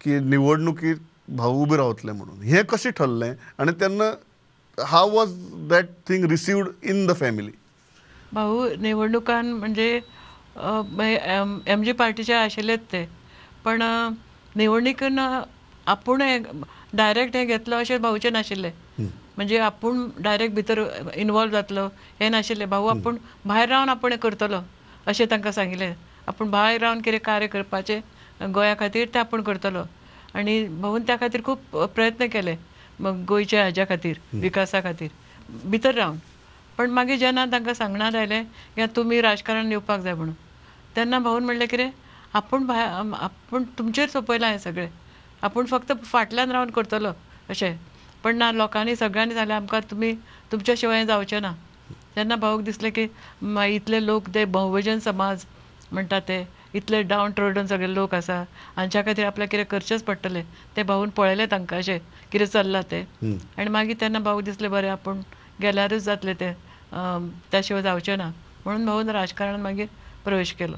की निवडणुकीत भाऊ उबे रावतले म्हणून, हे कशें ठरलें आनी तेन्ना हाव was that thing received in the family? भाऊ निवडणुकान म्हणजे एम जी पार्टीचे आशिल्लेच ते, पण निवडणुकीन आपूण डायरेक्ट हे घेतलो अशें भाऊचें नाशिल्लें. म्हणजे आपूण डायरेक्ट भितर इनवॉल्व जातलो हें नाशिल्लें. भाऊ आपूण भायर रावन आपूण हें करतलो अशें तांकां सांगिल्लें. आपूण भायर रावन कितें कार्य करपाचें गोंया खातीर तें आपूण करतलो. आनी भाऊन त्या खातीर खूब प्रयत्न केले गोंयच्या हाज्या खातीर, विकासा खातीर भितर रावन. पण मागीर जेन्ना तांकां सांगण्यात आयलें की तुमी राजकारणांत येवपाक जाय म्हणून, तेन्ना भाऊन म्हणलें कितें, आपूण तुमचेर सोंपयलां हें सगळें, आपूण फक्त फाटल्यान रावन करतलो अशें. पण ना, लोकांनी सगळ्यांनी सांगलें आमकां तुमच्या शिवाय हें जावचें ना. तेन्ना भाऊक दिसलें की इतले लोक ते बहुजन समाज म्हणटा ते इतले डावन ट्रोडन सगळे लोक आसा, हांच्या खातीर आपल्याक कितें करचेंच पडटलें. तें भाऊन पळयलें तांकां अशें कितें चल्लां तें. आनी मागीर तेन्ना भाऊक दिसलें बरें आपूण गेल्यारूच जातलें तें, त्या शिवाय जावचें ना म्हणून भाऊन राजकारणांत मागीर प्रवेश केलो.